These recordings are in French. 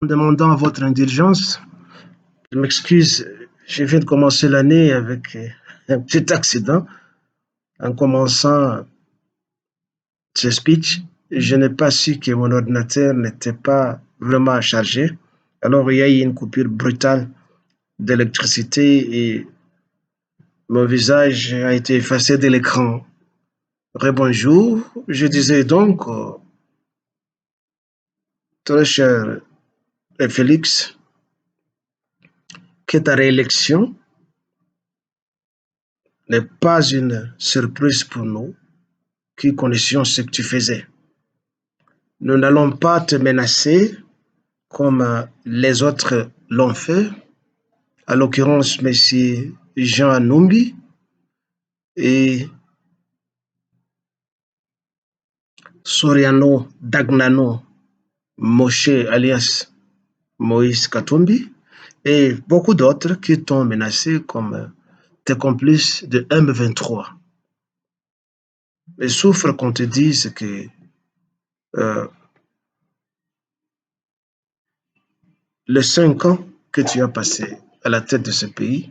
En demandant à votre indulgence, je m'excuse, je viens de commencer l'année avec un petit accident. En commençant ce speech, je n'ai pas su que mon ordinateur n'était pas vraiment chargé. Alors, il y a eu une coupure brutale d'électricité et mon visage a été effacé de l'écran. Rebonjour, je disais donc, très cher Félix, que ta réélection n'est pas une surprise pour nous qui connaissions ce que tu faisais. Nous n'allons pas te menacer comme les autres l'ont fait, à l'occurrence M. Jean Anumbi et Soriano Dagnano Moshe alias Moïse Katumbi et beaucoup d'autres qui t'ont menacé comme tes complices de M23. Mais souffre qu'on te dise que euh, les 5 ans que tu as passé à la tête de ce pays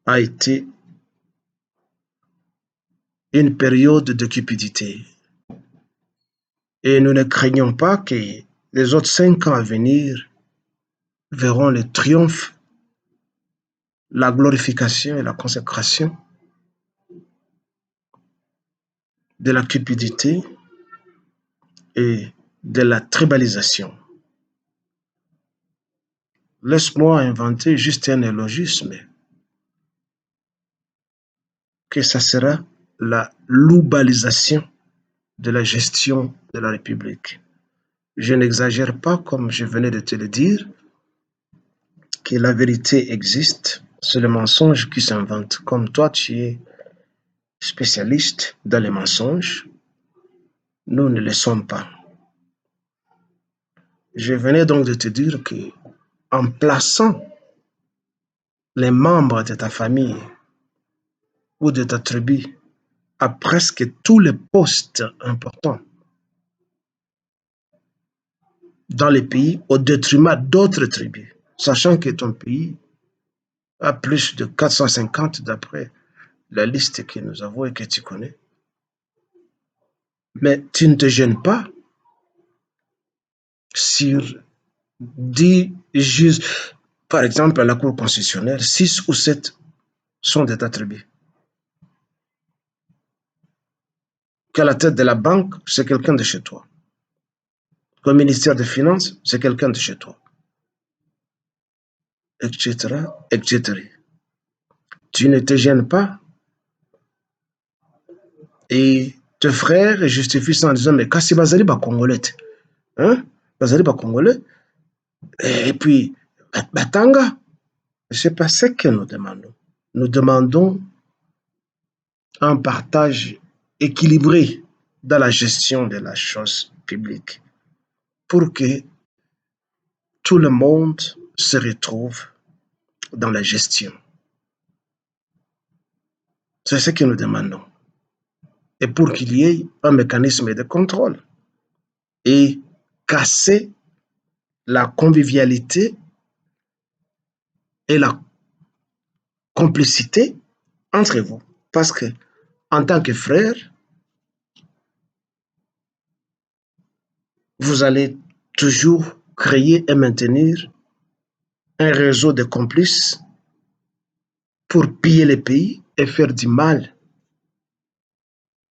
a été une période de cupidité. Et nous ne craignons pas que les autres 5 ans à venir verront le triomphe, la glorification et la consécration de la cupidité et de la tribalisation. Laisse-moi inventer juste un élogisme, que ça sera la loubalisation de la gestion de la République. Je n'exagère pas, comme je venais de te le dire, que la vérité existe, c'est le mensonge qui s'invente. Comme toi, tu es spécialiste dans les mensonges, nous ne le sommes pas. Je venais donc de te dire que en plaçant les membres de ta famille ou de ta tribu à presque tous les postes importants dans les pays au détriment d'autres tribus, sachant que ton pays a plus de 450 d'après la liste que nous avons et que tu connais. Mais tu ne te gênes pas sur 10 juges, par exemple à la Cour constitutionnelle, 6 ou 7 sont de ta tribu. Qu'à la tête de la banque, c'est quelqu'un de chez toi. Qu'au ministère des Finances, c'est quelqu'un de chez toi. Etc., etc. Tu ne te gênes pas et tes frères justifient ça en disant mais kasi bazali ba congolais, hein, bazali ba congolais, et puis batanga, c'est pas ce que nous demandons. Nous demandons un partage équilibré dans la gestion de la chose publique pour que tout le monde se retrouve dans la gestion. C'est ce que nous demandons. Et pour qu'il y ait un mécanisme de contrôle et casser la convivialité et la complicité entre vous. Parce que, en tant que frère, vous allez toujours créer et maintenir un réseau de complices pour piller les pays et faire du mal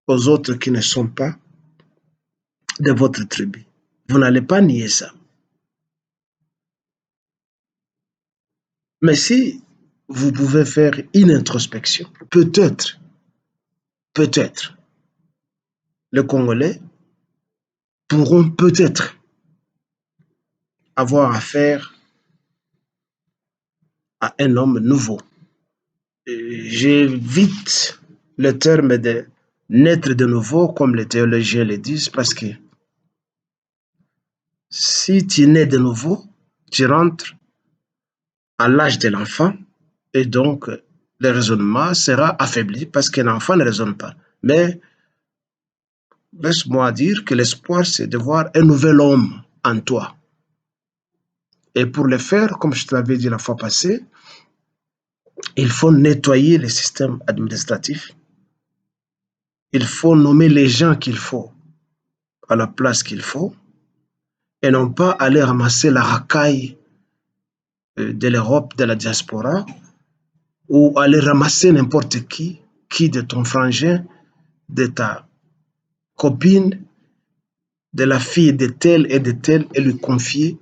aux autres qui ne sont pas de votre tribu. Vous n'allez pas nier ça. Mais si vous pouvez faire une introspection, peut-être, les Congolais pourront peut-être avoir affaire à un homme nouveau. J'évite le terme de naître de nouveau, comme les théologiens le disent, parce que si tu nais de nouveau, tu rentres à l'âge de l'enfant et donc le raisonnement sera affaibli parce qu'un enfant ne raisonne pas. Mais laisse-moi dire que l'espoir, c'est de voir un nouvel homme en toi. Et pour le faire, comme je te l'avais dit la fois passée, il faut nettoyer le système administratif. Il faut nommer les gens qu'il faut à la place qu'il faut et non pas aller ramasser la racaille de l'Europe, de la diaspora, ou aller ramasser n'importe qui de ton frangin, de ta copine, de la fille de tel et lui confier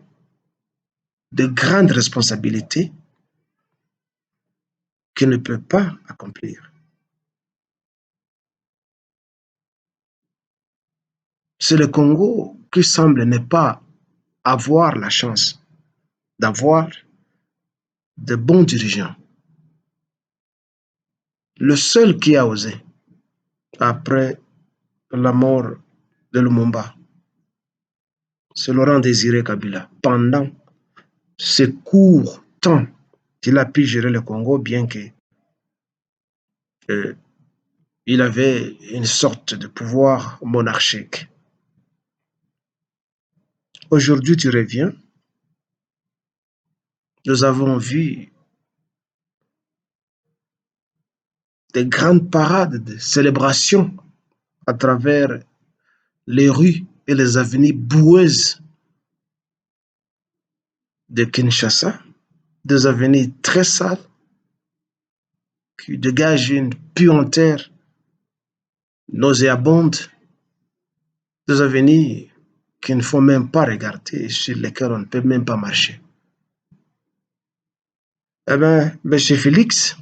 de grandes responsabilités qu'il ne peut pas accomplir. C'est le Congo qui semble ne pas avoir la chance d'avoir de bons dirigeants. Le seul qui a osé, après la mort de Lumumba, c'est Laurent Désiré Kabila. Pendant ce court temps qu'il a pu gérer le Congo, bien que euh, il avait une sorte de pouvoir monarchique. Aujourd'hui, tu reviens, nous avons vu des grandes parades de célébrations à travers les rues et les avenues boueuses de Kinshasa, des avenues très sales qui dégagent une puanteur nauséabonde, des avenues qu'il ne faut même pas regarder et sur lesquelles on ne peut même pas marcher. Eh bien, M. Félix,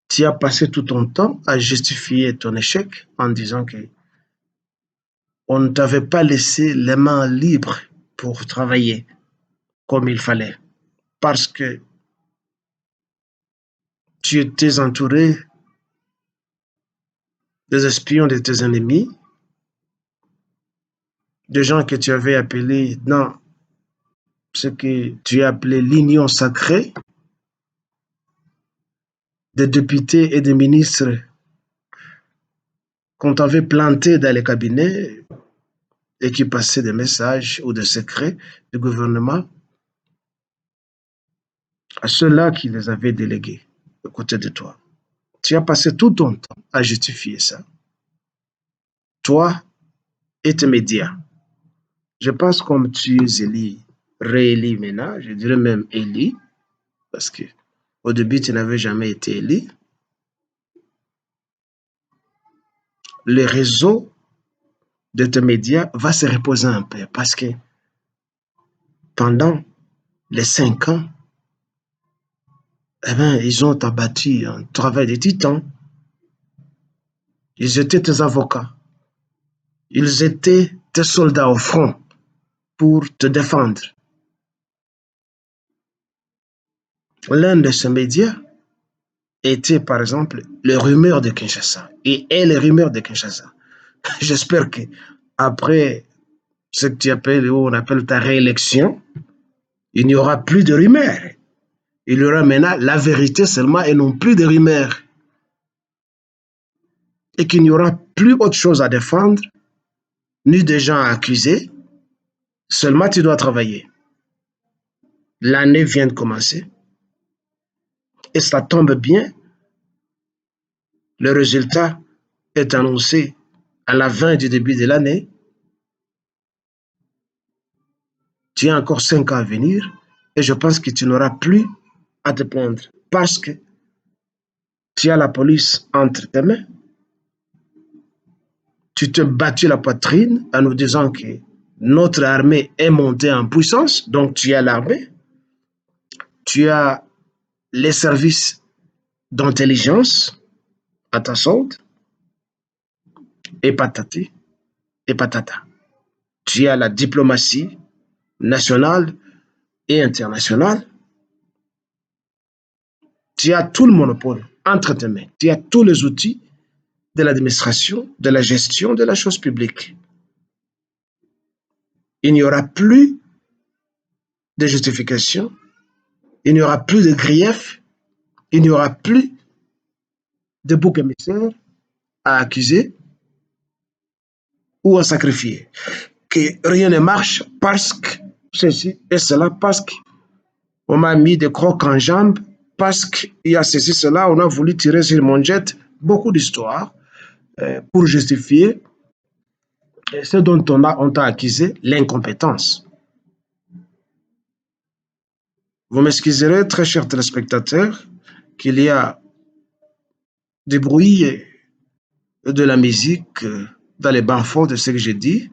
tu as passé tout ton temps à justifier ton échec en disant que on ne t'avait pas laissé les mains libres pour travailler comme il fallait, parce que tu étais entouré des espions de tes ennemis, de gens que tu avais appelés dans ce que tu as appelé l'union sacrée, des députés et des ministres qu'on t'avait plantés dans les cabinets et qui passaient des messages ou des secrets du gouvernement à ceux-là qui les avaient délégués à côté de toi. Tu as passé tout ton temps à justifier ça. Toi et tes médias. Je pense comme tu es élu, réélu maintenant, je dirais même élu, parce que au début tu n'avais jamais été élu. Le réseau de tes médias va se reposer un peu parce que pendant les 5 ans, eh ben, ils ont abattu un travail de titan. Ils étaient tes avocats. Ils étaient tes soldats au front pour te défendre. L'un de ces médias était, par exemple, le rumeur de Kinshasa et est le rumeur de Kinshasa. J'espère que après ce que tu appelles, ou on appelle ta réélection, il n'y aura plus de rumeurs. Il y aura maintenant la vérité seulement et non plus de rumeurs. Et qu'il n'y aura plus autre chose à défendre, ni de gens à accuser, seulement tu dois travailler. L'année vient de commencer et ça tombe bien, le résultat est annoncé à la fin du début de l'année. Tu as encore 5 ans à venir et je pense que tu n'auras plus à te plaindre parce que tu as la police entre tes mains. Tu te battu la poitrine en nous disant que notre armée est montée en puissance, donc tu as l'armée, tu as les services d'intelligence à ta solde, et patati, et patata. Tu as la diplomatie nationale et internationale. Tu as tout le monopole entre tes mains. Tu as tous les outils de l'administration, de la gestion de la chose publique. Il n'y aura plus de justification, il n'y aura plus de grief, il n'y aura plus de bouc émissaire à accuser. ou à sacrifier. Que rien ne marche parce que ceci et cela, parce qu'on m'a mis des crocs en jambes, parce qu'il y a ceci, cela, on a voulu tirer sur mon jet. Beaucoup d'histoires pour justifier ce dont on t'a accusé, l'incompétence. Vous m'excuserez, très chers téléspectateurs, qu'il y a des bruits de la musique dans les bas-fonds de ce que j'ai dit.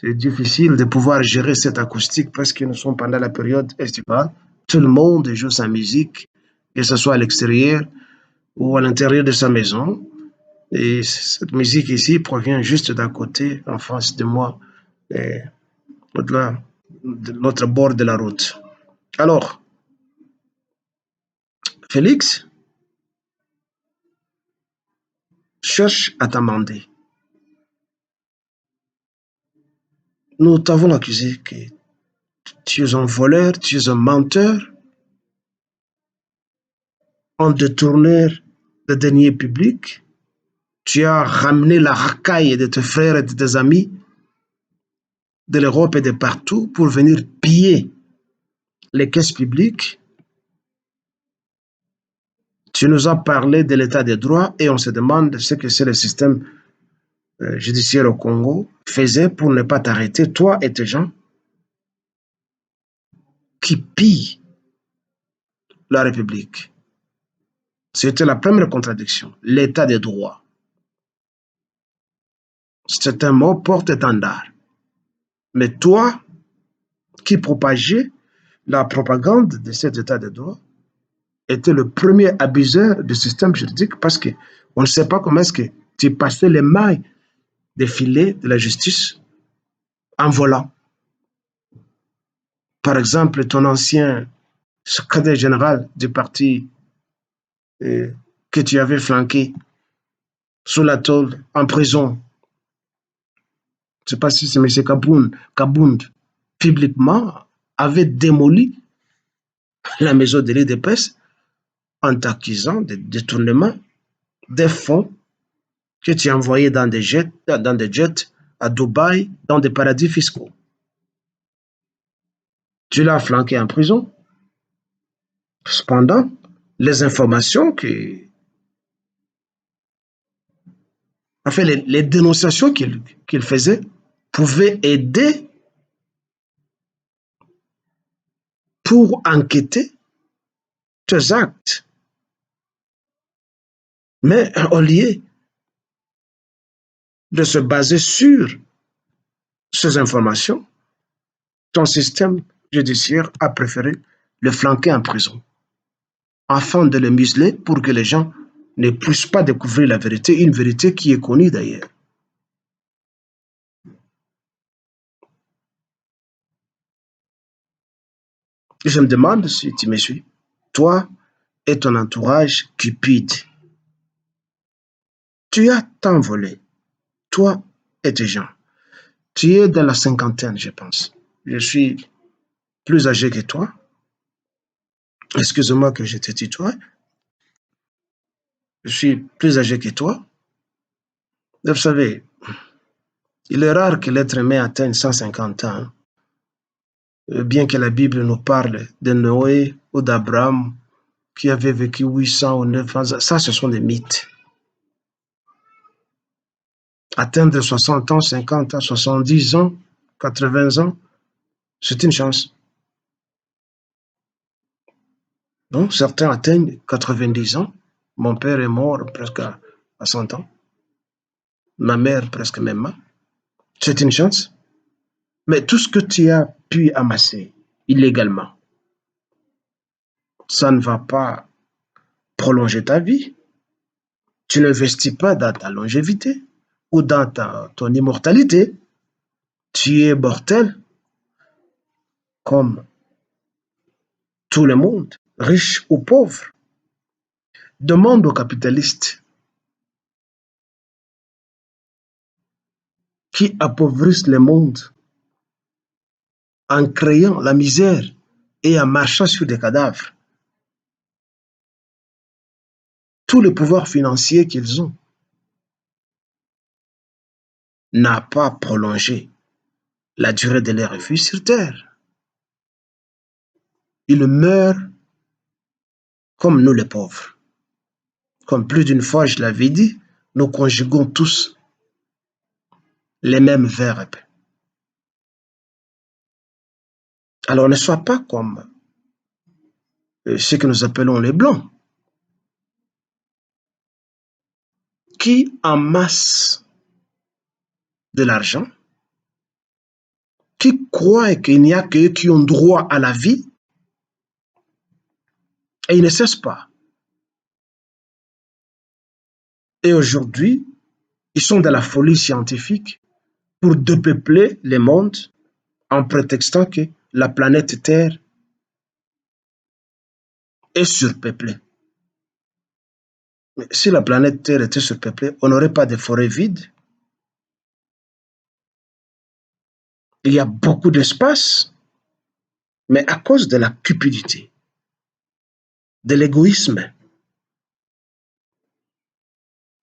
C'est difficile de pouvoir gérer cette acoustique parce que nous sommes pendant la période estivale. Tout le monde joue sa musique, que ce soit à l'extérieur ou à l'intérieur de sa maison. Et cette musique ici provient juste d'à côté, en face de moi, et de l'autre bord de la route. Alors, Félix cherche à t'amender. Nous t'avons accusé que tu es un voleur, tu es un menteur, un détourneur de deniers publics. Tu as ramené la racaille de tes frères et de tes amis de l'Europe et de partout pour venir piller les caisses publiques. Tu nous as parlé de l'état des droits et on se demande ce que c'est le système judiciaire au Congo faisait pour ne pas t'arrêter, toi et tes gens qui pillent la République. C'était la première contradiction, l'état des droits. C'est un mot porte-étendard. Mais toi, qui propageais la propagande de cet état de droit, était le premier abuseur du système juridique parce qu'on ne sait pas comment est-ce que tu passais les mailles des filets de la justice en volant. Par exemple, ton ancien secrétaire général du parti que tu avais flanqué sous la tôle, en prison, je ne sais pas si c'est M. Kabound, publiquement, avait démoli la maison de l'IDPS en t'accusant de détournement des fonds que tu as envoyés dans des jets à Dubaï, dans des paradis fiscaux. Tu l'as flanqué en prison. Cependant, les informations enfin, les dénonciations qu'il faisait pouvaient aider pour enquêter tes actes. Mais au lieu de se baser sur ces informations, ton système judiciaire a préféré le flanquer en prison afin de le museler pour que les gens ne puissent pas découvrir la vérité, une vérité qui est connue d'ailleurs. Je me demande si tu me suis. Toi et ton entourage cupide, tu as tant volé, toi et tes gens. Tu es dans la cinquantaine, je pense. Je suis plus âgé que toi. Excuse-moi que je te tutoie. Je suis plus âgé que toi. Vous savez, il est rare que l'être humain atteigne 150 ans, bien que la Bible nous parle de Noé ou d'Abraham qui avait vécu 800 ou 900 ans. Ça, ce sont des mythes. Atteindre 60 ans, 50 ans, 70 ans, 80 ans, c'est une chance. Donc, certains atteignent 90 ans. Mon père est mort presque à 100 ans. Ma mère presque même. C'est une chance. Mais tout ce que tu as pu amasser illégalement, ça ne va pas prolonger ta vie. Tu n'investis pas dans ta longévité ou dans ton immortalité. Tu es mortel comme tout le monde, riche ou pauvre. Demande aux capitalistes qui appauvrissent le monde en créant la misère et en marchant sur des cadavres. Tout le pouvoir financier qu'ils ont. n'a pas prolongé la durée de leur vie sur Terre. Ils meurent comme nous les pauvres. Comme plus d'une fois je l'avais dit, nous conjuguons tous les mêmes verbes. Alors ne sois pas comme ceux que nous appelons les Blancs, qui amassent de l'argent, qui croient qu'il n'y a qu'eux qui ont droit à la vie, et ils ne cessent pas. Et aujourd'hui, ils sont dans la folie scientifique pour dépeupler le monde en prétextant que la planète Terre est surpeuplée. Mais si la planète Terre était surpeuplée, on n'aurait pas de forêts vides. Il y a beaucoup d'espace, mais à cause de la cupidité, de l'égoïsme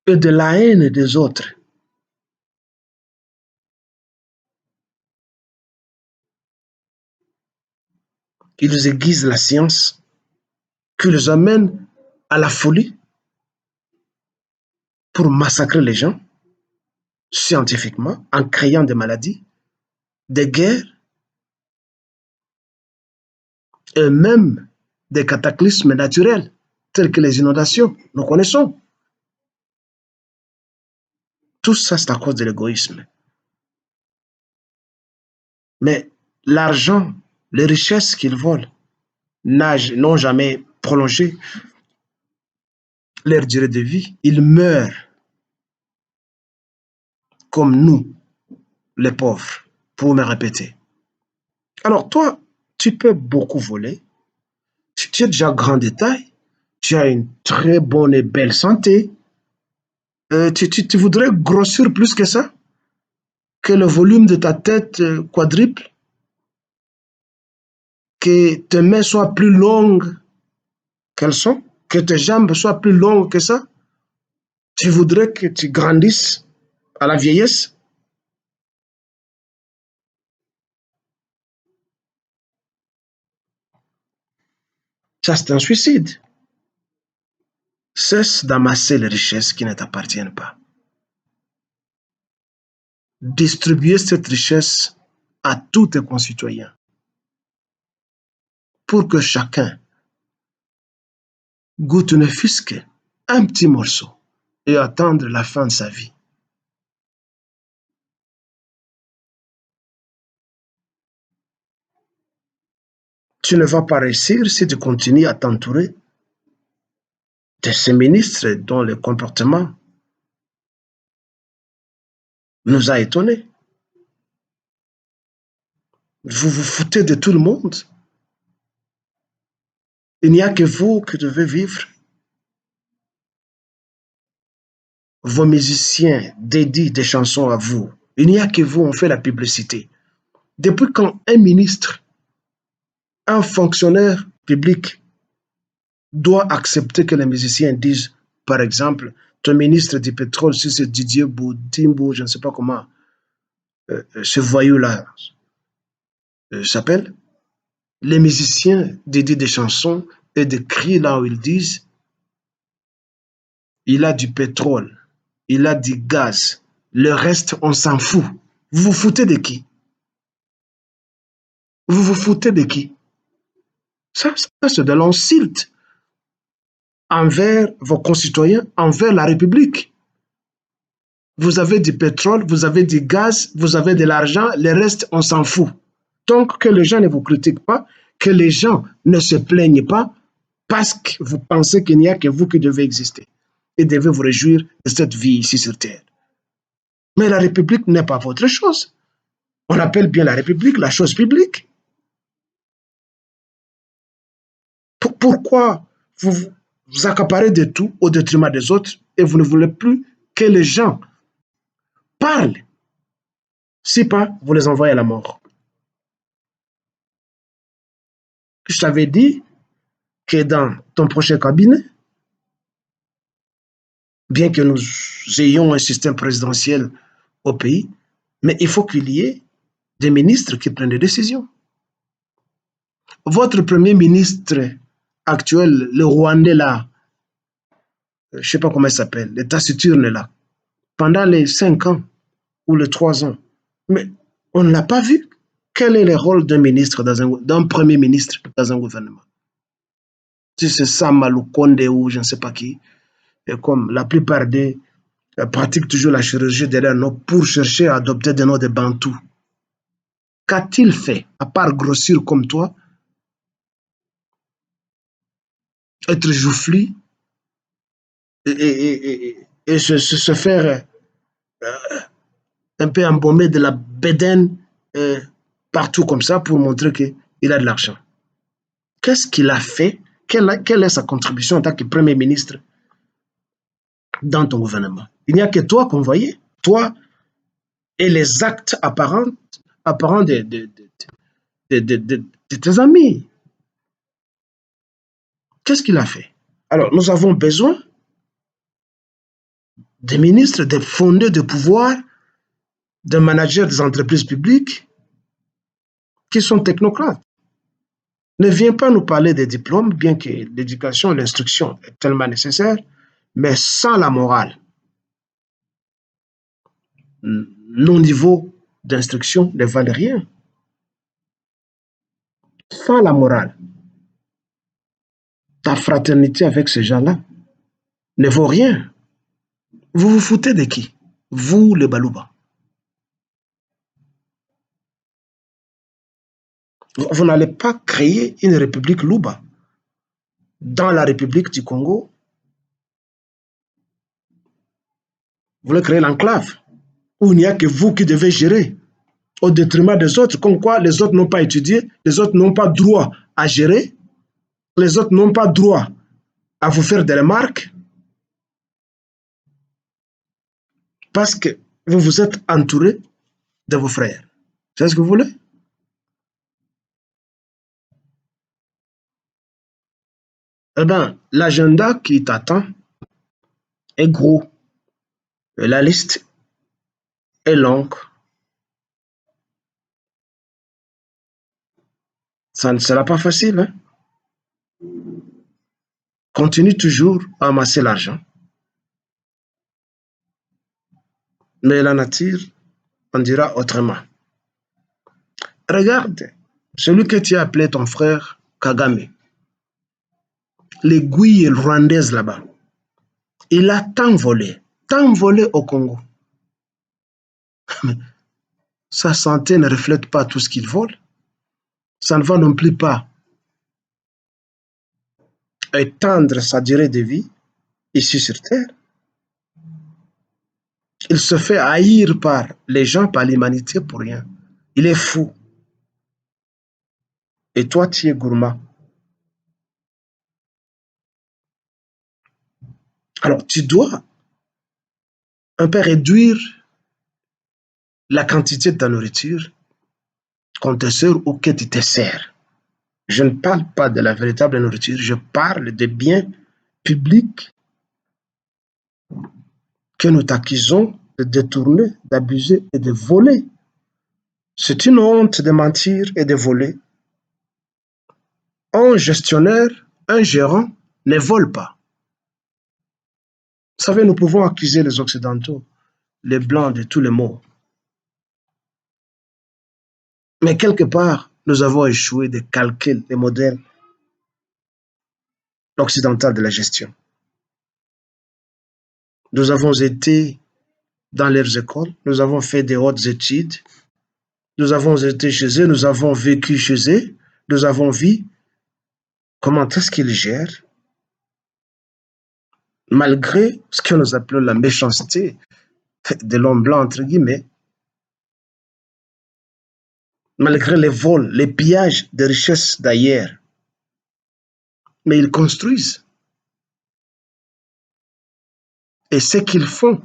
et de la haine des autres, ils aiguisent la science, qu'ils amènent à la folie pour massacrer les gens scientifiquement en créant des maladies, des guerres et même des cataclysmes naturels tels que les inondations. Nous connaissons. Tout ça, c'est à cause de l'égoïsme. Mais l'argent, les richesses qu'ils volent n'ont jamais prolongé leur durée de vie. Ils meurent comme nous, les pauvres, pour me répéter. Alors toi, tu peux beaucoup voler, tu es déjà grand détail, tu as une très bonne et belle santé, tu voudrais grossir plus que ça, que le volume de ta tête quadruple, que tes mains soient plus longues qu'elles sont, que tes jambes soient plus longues que ça. Tu voudrais que tu grandisses à la vieillesse. Ça, c'est un suicide. Cesse d'amasser les richesses qui ne t'appartiennent pas. Distribuer cette richesse à tous tes concitoyens pour que chacun goûte ne fût-ce qu'un petit morceau et attendre la fin de sa vie. Tu ne vas pas réussir si tu continues à t'entourer de ces ministres dont le comportement nous a étonnés. Vous vous foutez de tout le monde. Il n'y a que vous qui devez vivre. Vos musiciens dédient des chansons à vous. Il n'y a que vous, on fait la publicité. Depuis quand un ministre, un fonctionnaire public doit accepter que les musiciens disent, par exemple, ton ministre du pétrole, si c'est Didier Boudimbo, je ne sais pas comment ce voyou-là s'appelle, les musiciens dédient des chansons et des cris là où ils disent, il a du pétrole, il a du gaz, le reste, on s'en fout. Vous vous foutez de qui? Vous vous foutez de qui? Ça c'est de l'insulte envers vos concitoyens, envers la République. Vous avez du pétrole, vous avez du gaz, vous avez de l'argent, le reste, on s'en fout. Donc, que les gens ne vous critiquent pas, que les gens ne se plaignent pas, parce que vous pensez qu'il n'y a que vous qui devez exister et devez vous réjouir de cette vie ici sur Terre. Mais la République n'est pas votre chose. On appelle bien la République la chose publique. Pourquoi vous accaparez de tout au détriment des autres et vous ne voulez plus que les gens parlent? Si pas, vous les envoyez à la mort. Je t'avais dit que dans ton prochain cabinet, bien que nous ayons un système présidentiel au pays, Mais il faut qu'il y ait des ministres qui prennent des décisions. Votre premier ministre actuel, le Rwandais là, je ne sais pas comment il s'appelle, le taciturne là, pendant les 5 ans ou les 3 ans, mais on ne l'a pas vu. Quel est le rôle d'un ministre, d'un premier ministre dans un gouvernement? Si c'est Sam Lukonde ou je ne sais pas qui, et comme la plupart des pratiquent toujours la chirurgie derrière nous pour chercher à adopter des noms de Bantous. Qu'a-t-il fait, à part grossir comme toi, être joufflu et se faire un peu embaumer de la bédaine partout comme ça pour montrer qu'il a de l'argent? Qu'est-ce qu'il a fait? Quelle est sa contribution en tant que Premier ministre dans ton gouvernement? Il n'y a que toi qu'on voyait, toi et les actes apparents de tes amis. Qu'est-ce qu'il a fait? Alors, nous avons besoin des ministres, des fondés de pouvoir, des managers des entreprises publiques qui sont technocrates. Ne viens pas nous parler des diplômes, bien que l'éducation et l'instruction est tellement nécessaire, mais sans la morale, nos niveaux d'instruction ne valent rien. Sans la morale, ta fraternité avec ces gens-là ne vaut rien. Vous vous foutez de qui? Vous, les Balouba. Vous n'allez pas créer une république Louba. Dans la République du Congo, vous voulez créer l'enclave où il n'y a que vous qui devez gérer au détriment des autres, comme quoi les autres n'ont pas étudié, les autres n'ont pas droit à gérer, les autres n'ont pas droit à vous faire des remarques parce que vous vous êtes entouré de vos frères. C'est ce que vous voulez? Eh bien, l'agenda qui t'attend est gros. Et la liste est longue. Ça ne sera pas facile. Hein? Continue toujours à amasser l'argent. Mais la nature en dira autrement. Regarde, celui que tu as appelé ton frère Kagame, l'aiguille rwandaise là-bas, il a tant volé au Congo. Sa santé ne reflète pas tout ce qu'il vole. Ça ne va non plus pas étendre sa durée de vie ici sur Terre. Il se fait haïr par les gens, par l'humanité pour rien. Il est fou. Et toi, tu es gourmand. Alors, tu dois un peu réduire la quantité de ta nourriture qu'on te sert ou que tu te sers. Je ne parle pas de la véritable nourriture, je parle des biens publics que nous t'accusons de détourner, d'abuser et de voler. C'est une honte de mentir et de voler. Un gestionnaire, un gérant ne vole pas. Vous savez, nous pouvons accuser les Occidentaux, les Blancs de tous les maux. Mais quelque part, nous avons échoué de calquer les modèles occidentaux de la gestion. Nous avons été dans leurs écoles, nous avons fait des hautes études, nous avons été chez eux, nous avons vécu chez eux, nous avons vu comment est-ce qu'ils gèrent, malgré ce que nous appelons la méchanceté de l'homme blanc, entre guillemets, malgré les vols, les pillages de richesses d'ailleurs. Mais ils construisent. Et ce qu'ils font,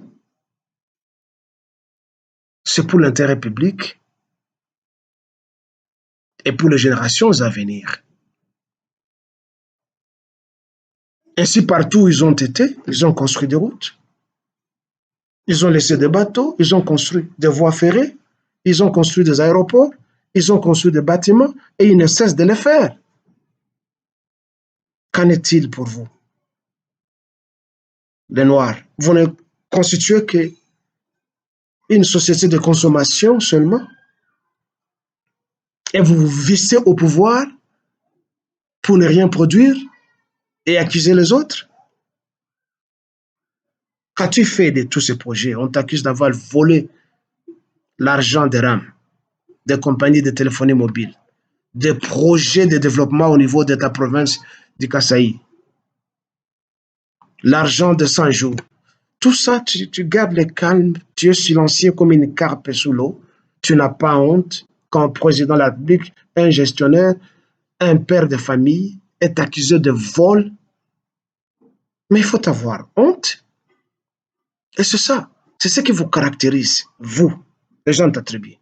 c'est pour l'intérêt public et pour les générations à venir. Ainsi, partout où ils ont été, ils ont construit des routes, ils ont laissé des bateaux, ils ont construit des voies ferrées, Ils ont construit des aéroports, ils ont construit des bâtiments et ils ne cessent de les faire. Qu'en est-il pour vous, les Noirs? Vous ne constituez qu'une société de consommation seulement et vous vous vissez au pouvoir pour ne rien produire et accuser les autres? Qu'as-tu fait de tous ces projets? On t'accuse d'avoir volé l'argent des RAM, des compagnies de téléphonie mobile, des projets de développement au niveau de ta province du Kasaï, l'argent de 100 jours. Tout ça, tu gardes le calme, tu es silencieux comme une carpe sous l'eau. Tu n'as pas honte quand un président de la République, un gestionnaire, un père de famille est accusé de vol. Mais il faut avoir honte. Et c'est ça. C'est ce qui vous caractérise, vous, les gens de ta tribu.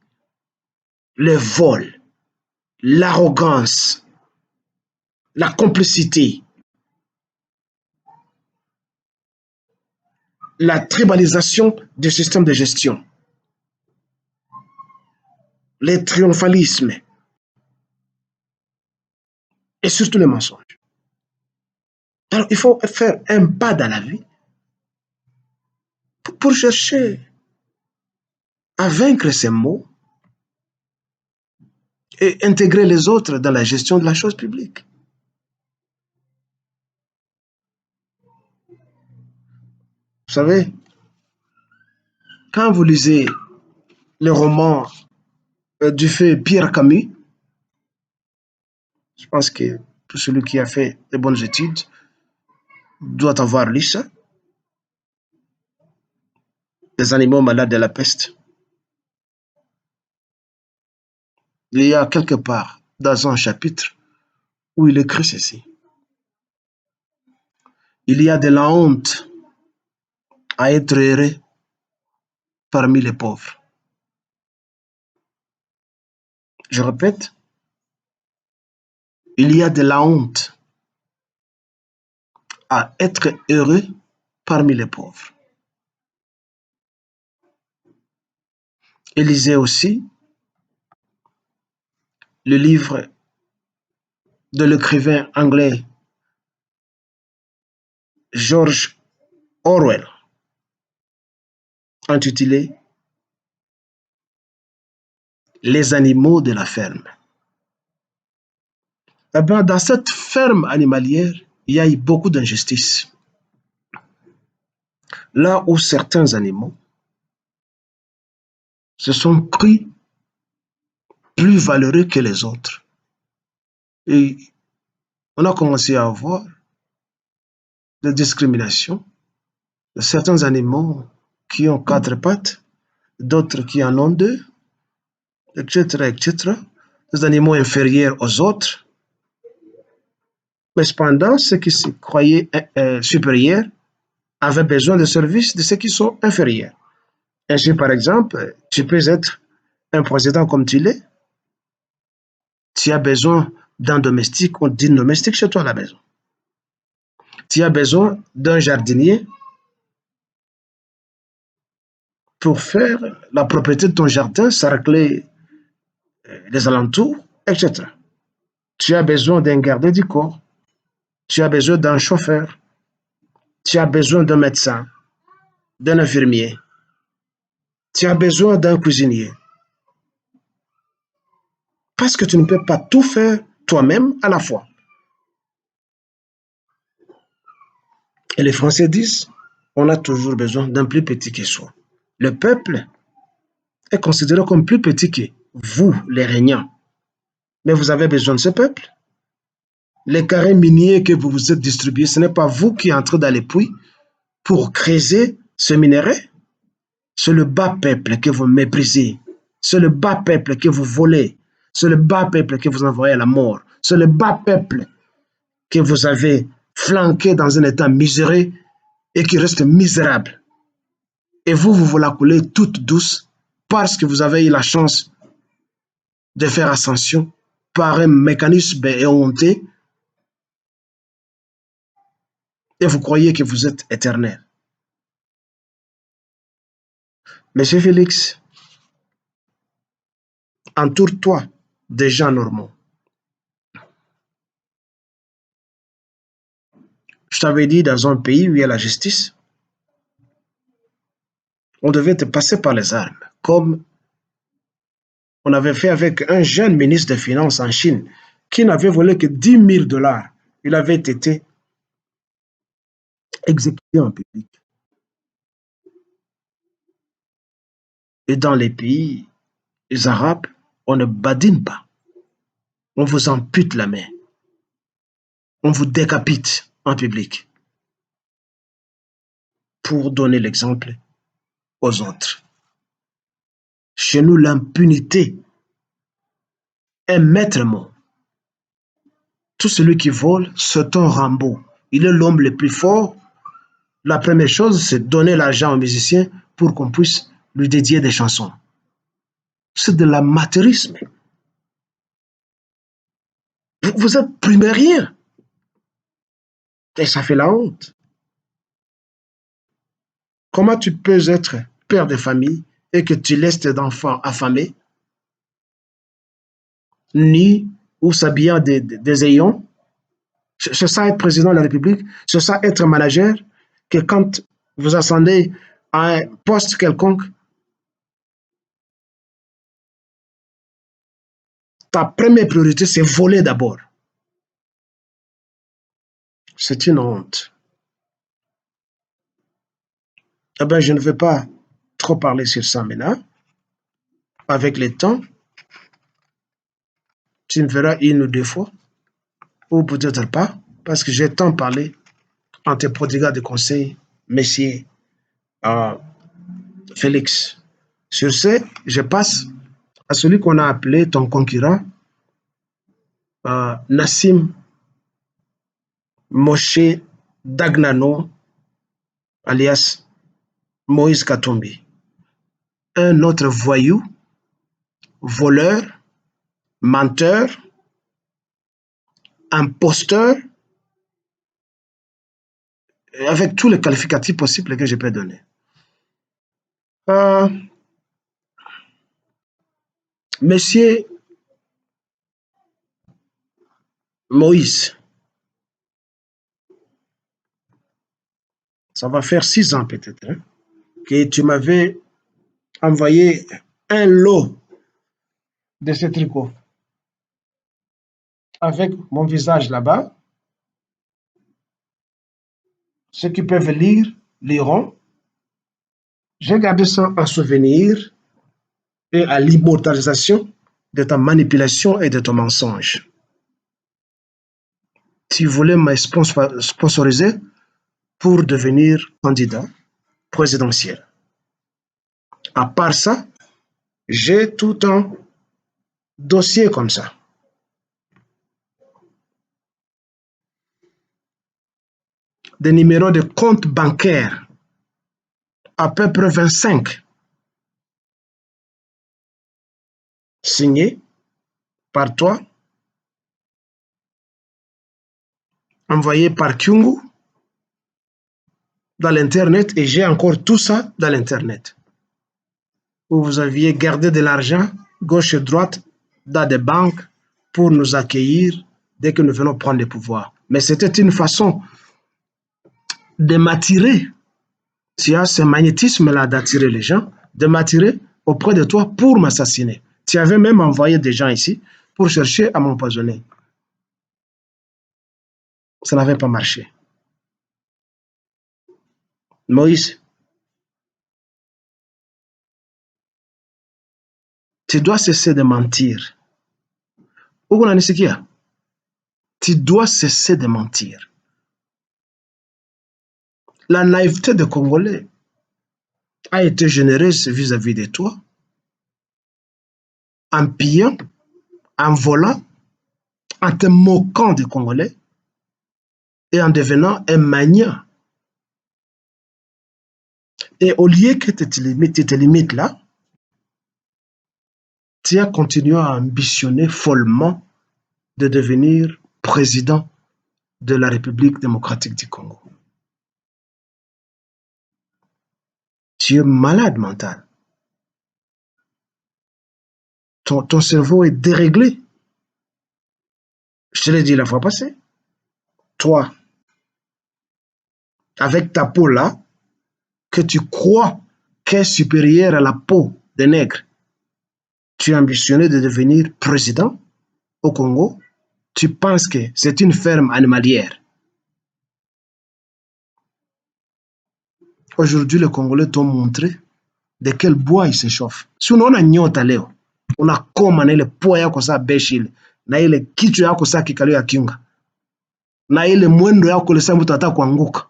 Le vol, l'arrogance, la complicité, la tribalisation du système de gestion, le triomphalisme et surtout les mensonges. Alors, il faut faire un pas dans la vie pour chercher à vaincre ces mots et intégrer les autres dans la gestion de la chose publique. Vous savez, quand vous lisez le roman du fait Pierre Camus, je pense que tout celui qui a fait de bonnes études doit avoir lu ça, les animaux malades de la peste. Il y a quelque part dans un chapitre où il écrit ceci. Il y a de la honte à être heureux parmi les pauvres. Je répète, il y a de la honte à être heureux parmi les pauvres. Et lisez aussi le livre de l'écrivain anglais George Orwell, intitulé Les animaux de la ferme. Eh bien, dans cette ferme animalière, il y a eu beaucoup d'injustice. Là où certains animaux se sont cru plus valeureux que les autres. Et on a commencé à avoir des discriminations de certains animaux qui ont quatre pattes, d'autres qui en ont deux, etc., etc. Des animaux inférieurs aux autres. Mais cependant, ceux qui se croyaient supérieurs avaient besoin de services de ceux qui sont inférieurs. Ainsi, par exemple, tu peux être un président comme tu l'es, tu as besoin d'un domestique ou d'une domestique chez toi à la maison. Tu as besoin d'un jardinier pour faire la propriété de ton jardin, sarcler les alentours, etc. Tu as besoin d'un gardien du corps, tu as besoin d'un chauffeur, tu as besoin d'un médecin, d'un infirmier, tu as besoin d'un cuisinier. Parce que tu ne peux pas tout faire toi-même à la fois. Et les Français disent, on a toujours besoin d'un plus petit que soi. Le peuple est considéré comme plus petit que vous, les régnants. Mais vous avez besoin de ce peuple. Les carrés miniers que vous vous êtes distribués, ce n'est pas vous qui entrez dans les puits pour creuser ce minerai. C'est le bas peuple que vous méprisez. C'est le bas peuple que vous volez. C'est le bas peuple que vous envoyez à la mort. C'est le bas peuple que vous avez flanqué dans un état miséreux et qui reste misérable. Et vous, vous la coulez toute douce parce que vous avez eu la chance de faire ascension par un mécanisme éhonté et vous croyez que vous êtes éternel. Monsieur Félix, Entoure-toi des gens normaux. Je t'avais dit, dans un pays où il y a la justice, on devait te passer par les armes, comme on avait fait avec un jeune ministre des Finances en Chine qui n'avait volé que 10 000 $. Il avait été exécuté en public. Et dans les pays arabes, on ne badine pas. On vous ampute la main. On vous décapite en public pour donner l'exemple aux autres. Chez nous, l'impunité est maître mot. Tout celui qui vole, c'est un Rambo. Il est l'homme le plus fort. La première chose, c'est donner l'argent aux musiciens pour qu'on puisse lui dédier des chansons. C'est de l'amateurisme. Vous êtes primérien. Et ça fait la honte. Comment tu peux être père de famille et que tu laisses tes enfants affamés, nus ou s'habillant des ayons? C'est ça être président de la République? C'est ça être manager? Que quand vous ascendez à un poste quelconque, ta première priorité, c'est voler d'abord. C'est une honte. Eh bien, je ne vais pas trop parler sur ça maintenant. Avec le temps, tu me verras une ou deux fois, ou peut-être pas, parce que j'ai tant parlé en te prodiguant des conseils, messieurs Félix. Sur ce, je passe à celui qu'on a appelé ton concurrent, Nassim Moshe Dagnano, alias Moïse Katumbi. Un autre voyou, voleur, menteur, imposteur, avec tous les qualificatifs possibles que je peux donner. Euh, Monsieur Moïse, ça va faire 6 ans peut-être, hein, que tu m'avais envoyé un lot de ces tricots avec mon visage là-bas. Ceux qui peuvent lire, liront. J'ai gardé ça en souvenir et à l'immortalisation de ta manipulation et de ton mensonge. Tu voulais me sponsoriser pour devenir candidat présidentiel. À part ça, j'ai tout un dossier comme ça. Des numéros de compte bancaire, à peu près 25, signés par toi, envoyés par Kyungu dans l'Internet, et j'ai encore tout ça dans l'Internet. Où vous aviez gardé de l'argent, gauche et droite, dans des banques, pour nous accueillir dès que nous venons prendre le pouvoir. Mais c'était une façon de m'attirer. Tu as ce magnétisme-là d'attirer les gens, de m'attirer auprès de toi pour m'assassiner. Tu avais même envoyé des gens ici pour chercher à m'empoisonner. Ça n'avait pas marché. Moïse, tu dois cesser de mentir. Tu dois cesser de mentir. La naïveté des Congolais a été généreuse vis-à-vis de toi, en pillant, en volant, en te moquant des Congolais et en devenant un magnat. Et au lieu que tu te limites là, tu as continué à ambitionner follement de devenir président de la République démocratique du Congo. Tu es malade mental. ton cerveau est déréglé. Je te l'ai dit la fois passée. Toi, avec ta peau là, que tu crois qu'est supérieure à la peau des nègres, tu es ambitionné de devenir président au Congo, tu penses que c'est une ferme animalière. Aujourd'hui, les Congolais t'ont montré de quel bois ils s'échauffent. Si on a nyota leo, on a koma na ile pua yako saa beshi ile, na ile kichwa yako saa kikalo ya kiunga, na ile mwendo yako ile saa mtu ataka kuanguka.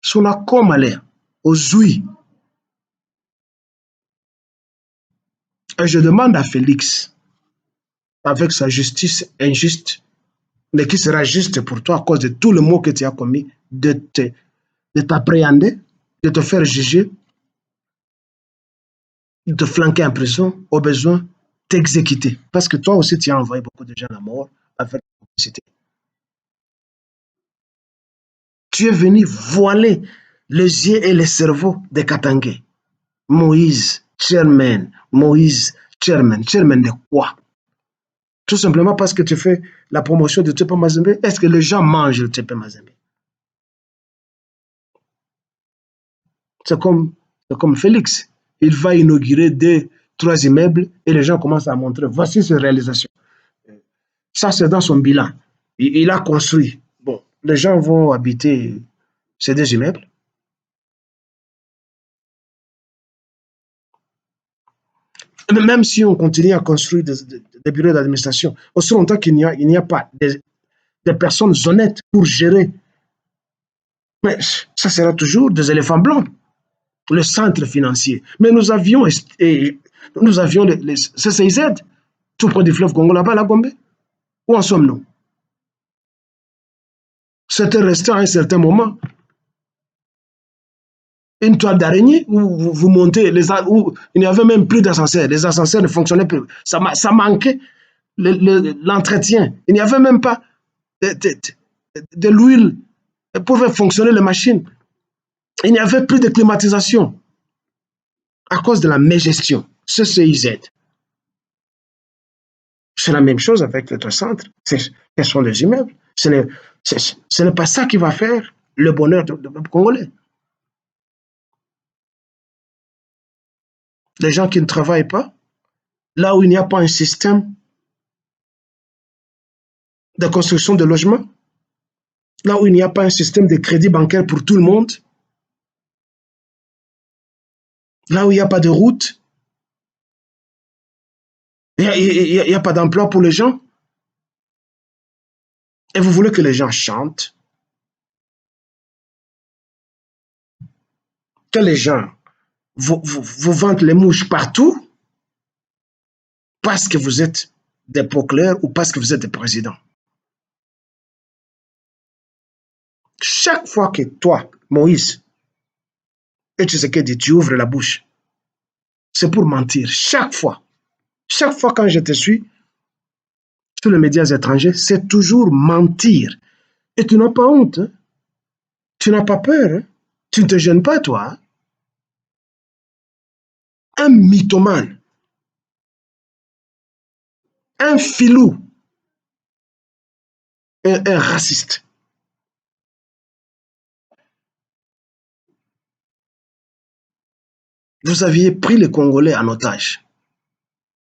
Si unakoma leo, ozui. Et je demande à Félix, avec sa justice injuste, mais qui sera juste pour toi à cause de tous les maux que tu as commis, de t'appréhender, de te faire juger, de te flanquer en prison, au besoin, t'exécuter. Parce que toi aussi, tu as envoyé beaucoup de gens à mort avec la publicité. Tu es venu voiler les yeux et les cerveaux des Katangais. Moïse, chairman, Moïse, chairman. Chairman de quoi? Tout simplement parce que tu fais la promotion de Tsepa Mazembe. Est-ce que les gens mangent le Tsepa Mazembe? C'est comme Félix. Il va inaugurer 2, 3 immeubles et les gens commencent à montrer. Voici ses réalisations. Ça, c'est dans son bilan. Il a construit. Bon, les gens vont habiter ces 2 immeubles. Même si on continue à construire des bureaux d'administration, aussi longtemps qu'il n'y a pas des personnes honnêtes pour gérer, mais ça sera toujours des éléphants blancs, le centre financier. Mais nous avions les CCIZ, tout près du fleuve Congo, là-bas, la Gombe. Où en sommes-nous? C'était resté à un certain moment une toile d'araignée où vous montez, où il n'y avait même plus d'ascenseur. Les ascenseurs ne fonctionnaient plus. Ça manquait l'entretien. Il n'y avait même pas de l'huile pour faire fonctionner les machines. Il n'y avait plus de climatisation à cause de la mégestion. CCIZ. C'est la même chose avec notre centre. Ce sont les immeubles. Ce n'est pas ça qui va faire le bonheur des Congolais. Les gens qui ne travaillent pas, là où il n'y a pas un système de construction de logements, là où il n'y a pas un système de crédit bancaire pour tout le monde, là où il n'y a pas de route, il n'y a pas d'emploi pour les gens, et vous voulez que les gens chantent, que les gens vous vendent les mouches partout, parce que vous êtes des procureurs ou parce que vous êtes des présidents. Chaque fois que toi, Moïse, et tu sais que tu ouvres la bouche, c'est pour mentir. Chaque fois. Chaque fois quand je te suis sur les médias étrangers, c'est toujours mentir. Et tu n'as pas honte. Hein? Tu n'as pas peur. Hein? Tu ne te gênes pas, toi. Hein? Un mythomane. Un filou. Un raciste. Vous aviez pris les Congolais en otage.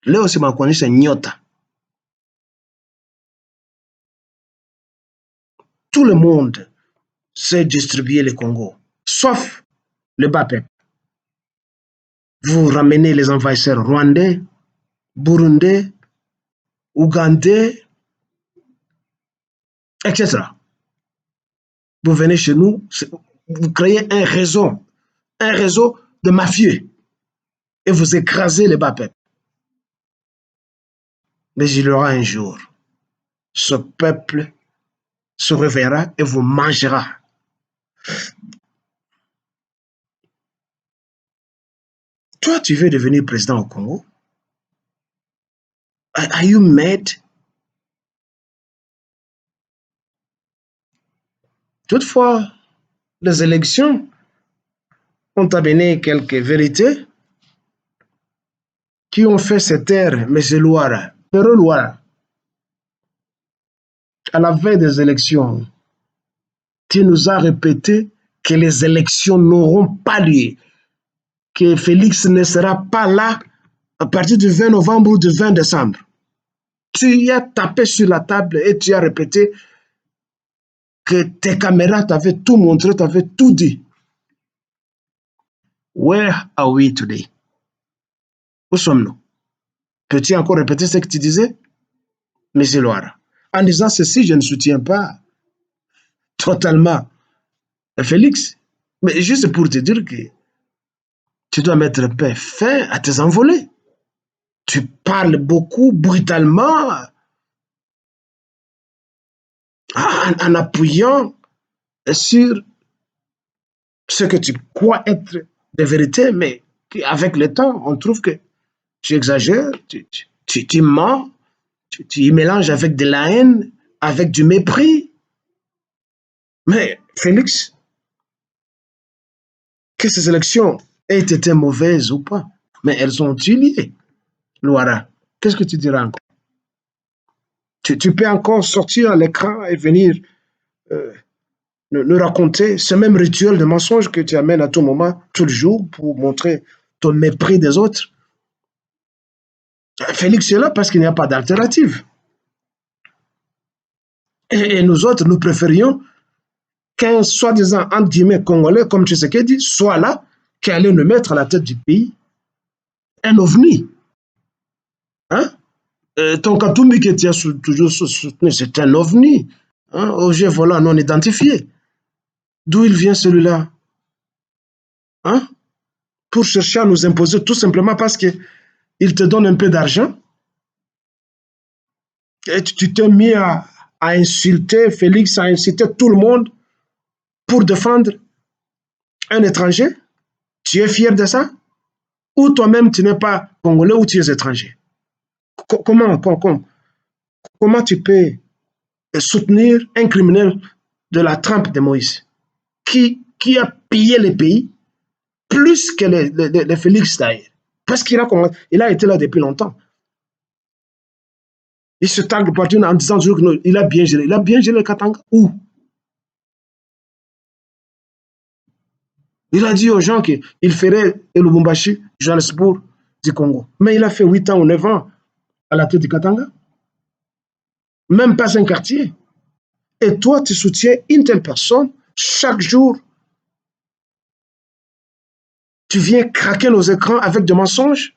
Léo Simakwani, c'est Nyota. Tout le monde sait distribuer les Congos, sauf le bas peuple. Vous ramenez les envahisseurs rwandais, burundais, ougandais, etc. Vous venez chez nous, vous créez un réseau de mafieux et vous écrasez les bas peuples. Mais il y aura un jour, ce peuple se réveillera et vous mangera. Toi, tu veux devenir président au Congo? Are you mad? Toutefois, les élections ont amené quelques vérités qui ont fait cette terre, M. Louara, Pero Louara, à la veille des élections, tu nous as répété que les élections n'auront pas lieu, que Félix ne sera pas là à partir du 20 novembre ou du 20 décembre. Tu y as tapé sur la table et tu as répété que tes caméras t'avaient tout montré, t'avaient tout dit. Where are we today? Où sommes-nous? Peux-tu encore répéter ce que tu disais, M. Loara? En disant ceci, je ne soutiens pas totalement Félix, mais juste pour te dire que tu dois mettre fin à tes envolées. Tu parles beaucoup brutalement en appuyant sur ce que tu crois être des vérités, mais avec le temps, on trouve que tu exagères, tu mens, tu y mélanges avec de la haine, avec du mépris. Mais Félix, que ces élections aient été mauvaises ou pas, mais elles ont lié. Loara, qu'est-ce que tu diras encore? Tu peux encore sortir à l'écran et venir euh, nous raconter ce même rituel de mensonge que tu amènes à tout moment, tout le jour, pour montrer ton mépris des autres. Félix est là parce qu'il n'y a pas d'alternative. Et nous autres, nous préférions qu'un soi-disant, entre guillemets, Congolais, comme Tshisekedi, soit là, qui allait nous mettre à la tête du pays. Un ovni. Hein? Ton Katumbi que tu as toujours soutenu, c'est un ovni. Hein? Objet volant non identifié. D'où il vient celui-là? Hein? Pour chercher à nous imposer tout simplement parce qu'il te donne un peu d'argent. Et tu t'es mis à insulter Félix, à insulter tout le monde pour défendre un étranger. Tu es fier de ça? Ou toi-même, tu n'es pas congolais ou tu es étranger? Comment tu peux soutenir un criminel de la trempe de Moïse qui a pillé le pays plus que les Félix d'ailleurs? Parce il a été là depuis longtemps. Il se targue partout en disant qu'il a bien géré. Il a bien géré le Katanga. Où? Il a dit aux gens qu'il ferait le Lubumbashi, Johannesburg du Congo. Mais il a fait 8 ans ou 9 ans à la tête du Katanga. Même pas un quartier. Et toi, tu soutiens une telle personne chaque jour. Tu viens craquer nos écrans avec des mensonges.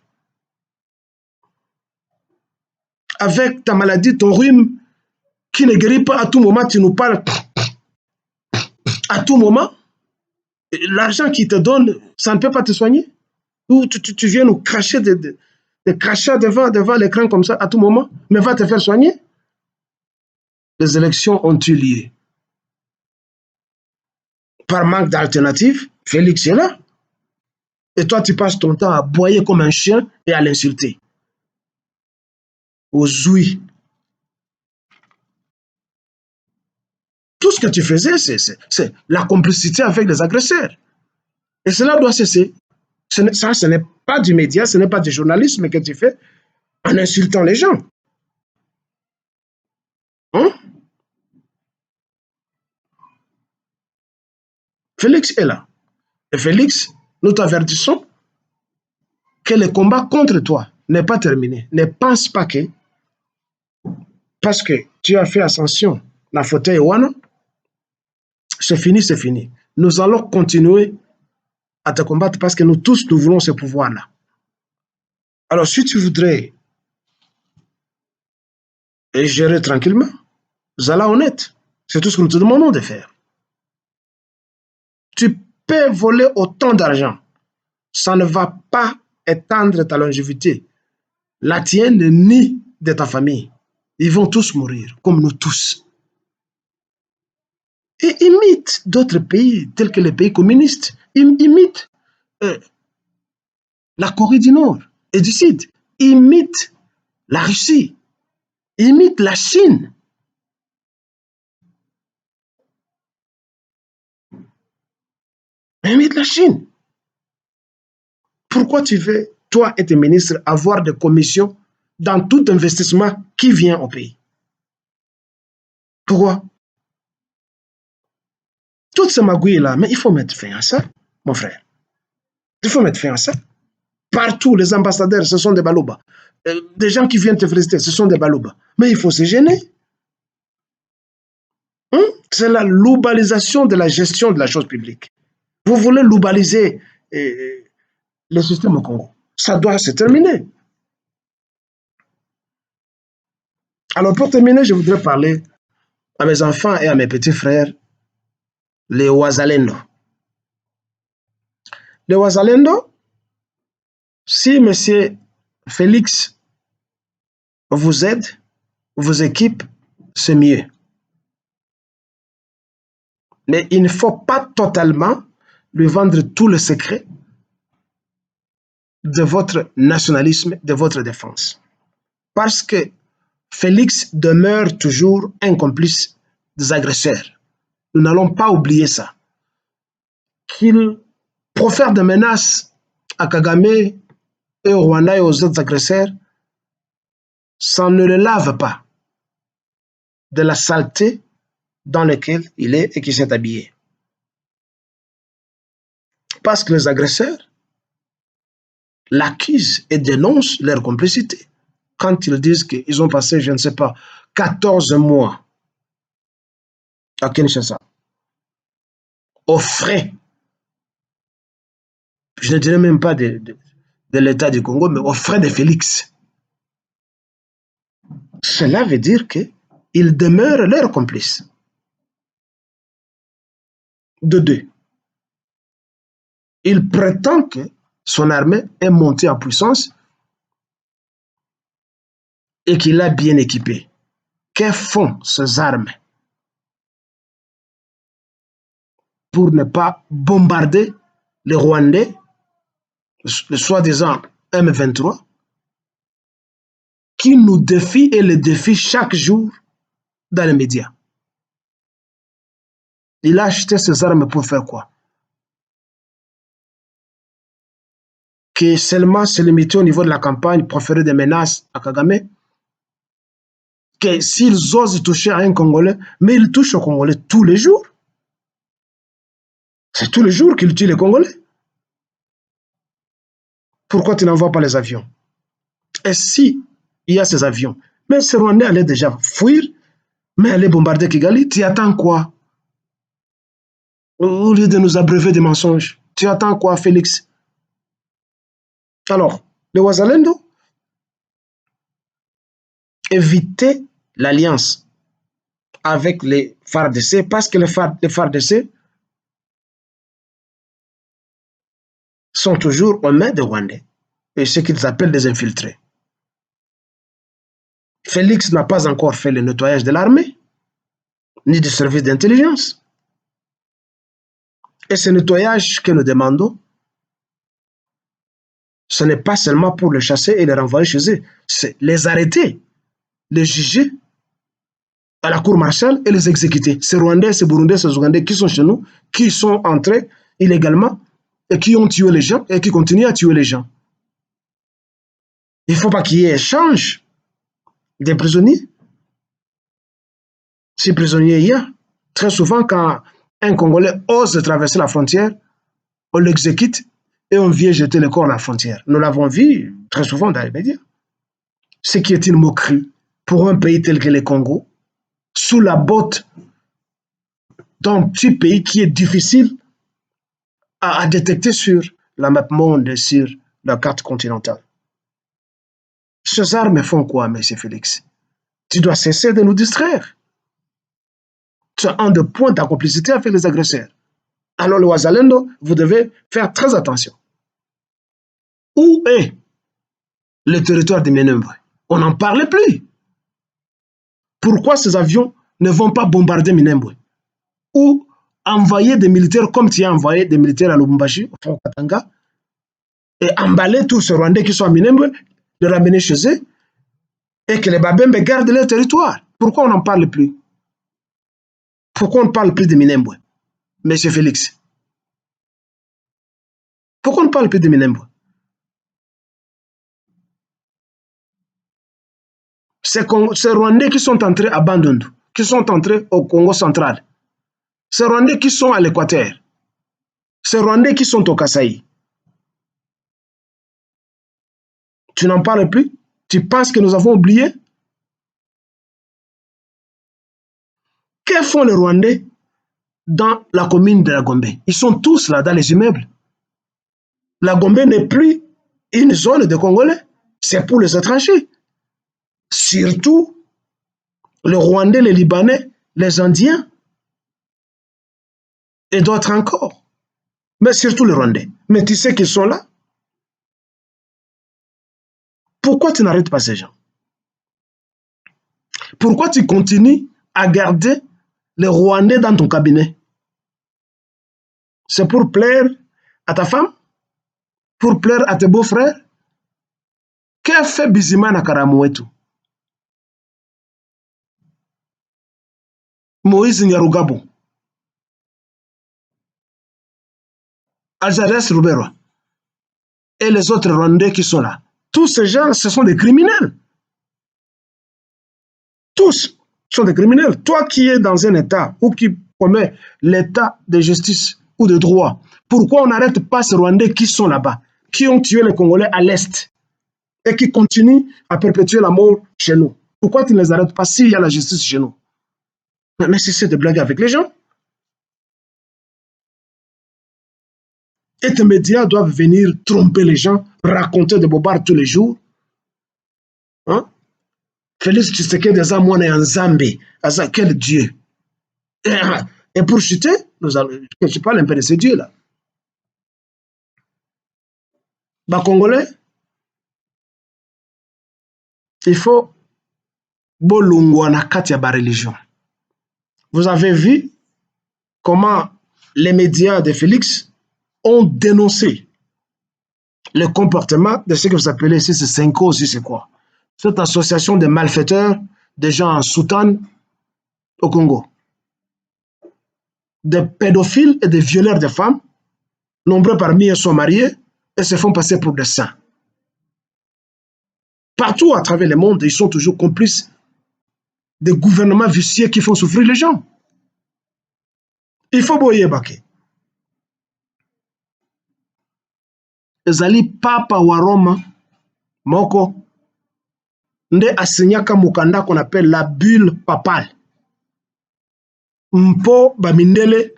Avec ta maladie, ton rhume, qui ne guérit pas à tout moment, tu nous parles à tout moment. L'argent qu'il te donne, ça ne peut pas te soigner. Ou tu viens nous cracher des crachats devant l'écran comme ça à tout moment, mais va te faire soigner. Les élections ont eu lieu. Par manque d'alternative, Félix est là. Et toi, tu passes ton temps à aboyer comme un chien et à l'insulter. Aux ouïes. Tout ce que tu faisais, c'est la complicité avec les agresseurs. Et cela doit cesser. Ça, ce n'est pas du média, ce n'est pas du journalisme que tu fais en insultant les gens. Hein? Félix est là. Et Félix, nous t'avertissons que le combat contre toi n'est pas terminé. Ne pense pas que, parce que tu as fait ascension dans le fauteuil Wana, c'est fini, c'est fini. Nous allons continuer à te combattre parce que nous tous, nous voulons ce pouvoir-là. Alors, si tu voudrais gérer tranquillement, Zala honnête, c'est tout ce que nous te demandons de faire. Tu peux voler autant d'argent, ça ne va pas étendre ta longévité, la tienne ni de ta famille. Ils vont tous mourir, comme nous tous. Et imite d'autres pays, tels que les pays communistes. Imite la Corée du Nord et du Sud. Imite la Russie. Imite la Chine. Imite la Chine. Pourquoi tu veux toi et tes ministres, avoir des commissions dans tout investissement qui vient au pays. Pourquoi? Toutes ces magouilles-là, mais il faut mettre fin à ça, mon frère. Il faut mettre fin à ça. Partout, les ambassadeurs, ce sont des baloubas. Des gens qui viennent te féliciter, ce sont des baloubas. Mais il faut se gêner. C'est la loubalisation de la gestion de la chose publique. Vous voulez loubaliser le système au Congo. Ça doit se terminer. Alors, pour terminer, je voudrais parler à mes enfants et à mes petits frères, les Wazalendo. Les Wazalendo, si M. Félix vous aide, vous équipe, c'est mieux. Mais il ne faut pas totalement lui vendre tout le secret de votre nationalisme, de votre défense. Parce que Félix demeure toujours un complice des agresseurs. Nous n'allons pas oublier ça. Qu'il profère des menaces à Kagame et au Rwanda et aux autres agresseurs, ça ne le lave pas de la saleté dans laquelle il est et qui s'est habillé. Parce que les agresseurs l'accusent et dénoncent leur complicité. Quand ils disent qu'ils ont passé, je ne sais pas, 14 mois à Kinshasa, aux frais, je ne dirais même pas de l'État du Congo, mais aux frais de Félix. Cela veut dire qu'ils demeurent leurs complices. De deux, il prétend que son armée est montée en puissance et qu'il l'a bien équipée. Que font ces armes pour ne pas bombarder les Rwandais, le soi-disant M23, qui nous défient et les défient chaque jour dans les médias? Il a acheté ces armes pour faire quoi? Que seulement se limiter au niveau de la campagne, proférer des menaces à Kagame, que s'ils osent toucher à un Congolais, mais ils touchent aux Congolais tous les jours. C'est tous les jours qu'ils tuent les Congolais. Pourquoi tu n'envoies pas les avions? Et si il y a ces avions, mais ces Rwandais allaient déjà fuir, mais aller bombarder Kigali, tu attends quoi? Au lieu de nous abreuver des mensonges, tu attends quoi, Félix? Alors, les Wazalendo évitaient l'alliance avec les FARDC parce que les FARDC sont toujours aux mains des Rwandais et ce qu'ils appellent des infiltrés. Félix n'a pas encore fait le nettoyage de l'armée, ni du service d'intelligence. Et ce nettoyage que nous demandons, ce n'est pas seulement pour les chasser et les renvoyer chez eux, c'est les arrêter, les juger à la cour martiale et les exécuter. Ces Rwandais, ces Burundais, ces Ougandais qui sont chez nous, qui sont entrés illégalement et qui ont tué les gens et qui continuent à tuer les gens. Il ne faut pas qu'il y ait échange des prisonniers. Si prisonniers il y a, très souvent quand un Congolais ose traverser la frontière, on l'exécute et on vient jeter le corps à la frontière. Nous l'avons vu très souvent dans les médias. Ce qui est une moquerie pour un pays tel que le Congo, sous la botte d'un petit pays qui est difficile à détecter sur la map monde, sur la carte continentale. Ces armes font quoi, M. Félix? Tu dois cesser de nous distraire. Tu as un de points de complicité avec les agresseurs. Alors, le Wazalendo, vous devez faire très attention. Où est le territoire de Minembwe? On n'en parle plus. Pourquoi ces avions ne vont pas bombarder Minembwe? Ou envoyer des militaires comme tu as envoyé des militaires à Lubumbashi, au Front Katanga, et emballer tous ces Rwandais qui sont à Minembwe, les ramener chez eux, et que les Babembe gardent leur territoire. Pourquoi on n'en parle plus? Pourquoi on ne parle plus de Minembwe, Monsieur Félix? Pourquoi on ne parle plus de Minembwe? ces Rwandais qui sont entrés à Bandundu, qui sont entrés au Congo central, ces Rwandais qui sont à l'Équateur, ces Rwandais qui sont au Kasaï. Tu n'en parles plus? Tu penses que nous avons oublié? Que font les Rwandais dans la commune de la Gombe? Ils sont tous là dans les immeubles. La Gombe n'est plus une zone de Congolais, c'est pour les étrangers. Surtout les Rwandais, les Libanais, les Indiens et d'autres encore. Mais surtout les Rwandais. Mais tu sais qu'ils sont là. Pourquoi tu n'arrêtes pas ces gens? Pourquoi tu continues à garder les Rwandais dans ton cabinet? C'est pour plaire à ta femme? Pour plaire à tes beaux-frères? Qu'a fait Bizimana Karamouetou? Moïse Nyarugabo? Aljares Rubero? Et les autres Rwandais qui sont là? Tous ces gens, ce sont des criminels. Tous sont des criminels. Toi qui es dans un État ou qui promet l'État de justice ou de droit, pourquoi on n'arrête pas ces Rwandais qui sont là-bas, qui ont tué les Congolais à l'Est et qui continuent à perpétuer la mort chez nous? Pourquoi tu ne les arrêtes pas s'il y a la justice chez nous? Mais cessez de blaguer avec les gens. Et tes médias doivent venir tromper les gens, raconter des bobards tous les jours. Hein? Félix Tshisekedi eza mwana ya Nzambe, aza quel Dieu? Et pour chuter, je parle un peu de ce Dieu-là. Bah, Congolais, il faut bolungwa na kati ya ba religion. Vous avez vu comment les médias de Félix ont dénoncé le comportement de ce que vous appelez ici, c'est Senko, aussi c'est quoi? Cette association de malfaiteurs, de gens en soutane au Congo. Des pédophiles et des violeurs de femmes, nombreux parmi eux sont mariés et se font passer pour des saints. Partout à travers le monde, ils sont toujours complices des gouvernements vicieux qui font souffrir les gens. Il faut boyer baké. Ezali papa wa Roma moko nde asinyaka mukanda qu'on appelle la bulle papale. Mpo bamindele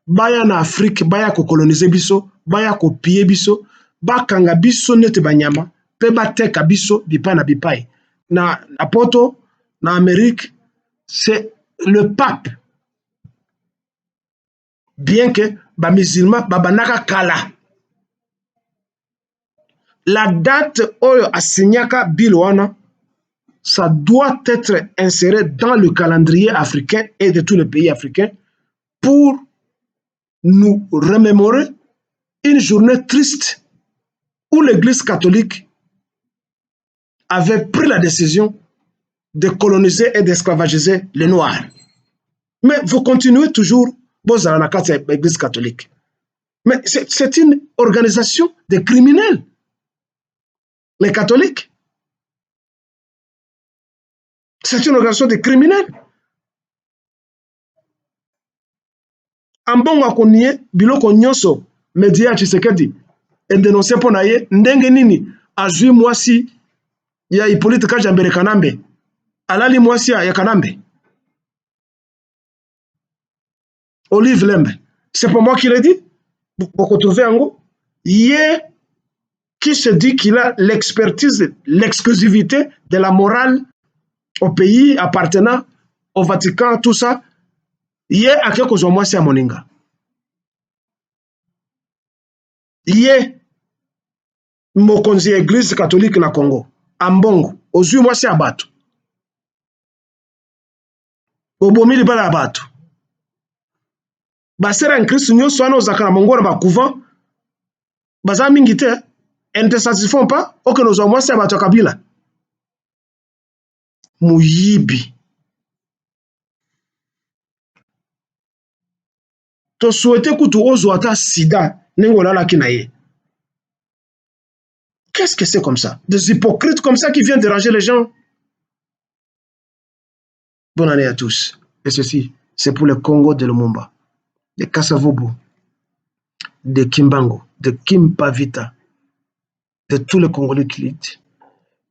baya na Afrique baya ko coloniser biso, baya ko piller biso, bakanga biso nete banyama, pe bateka biso bipai na bipai. Na poto na Amérique, c'est le pape. Bien que ba musulman babanaka kala. La date oyo asinyaka bill wana, ça doit être inséré dans le calendrier africain et de tous les pays africains pour nous remémorer une journée triste où l'Église catholique avait pris la décision de coloniser et d'esclavagiser les Noirs. Mais vous continuez toujours, l'Église catholique. Mais c'est une organisation de criminels, les catholiques. C'est une organisation de criminels. Ambongo akonie biloko nyonso media ya Tshisekedi endénoncé mpo na ye ndenge nini azwi mwasi ya Hippolyte Kajambere Kanambe alali mwasi ya Kanambe. Olive Lembe, c'est pas moi qui l'ai dit. Vous retrouvez en gros. Yé qui se dit qu'il a l'expertise, l'exclusivité de la morale au pays appartenant au Vatican, tout ça. Yé a quelque chose moi c'est à Moninga. Yé mokonzi église catholique na Congo. Ambongo, ozui moi c'est à Bato. Obomi libala Bato. Basera en Christ nyonso wana ozaka na mongo na bacouvent. Baza mingi te, elles ne satisfont pas aucun nos moi c'est à Bato Kabila. Muyibi. To souhaité kutu ozwata sida nengola la kinaye. Qu'est-ce que c'est comme ça? Des hypocrites comme ça qui viennent déranger les gens. Bonne année à tous. Et ceci, c'est pour le Congo de Lumumba, de Kasavubu, de Kimbangu, de Kimpavita, de tous les Congolais qui luttent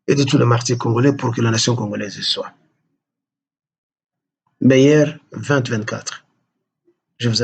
et de tous les martyrs congolais pour que la nation congolaise soit meilleure 2024. Je vous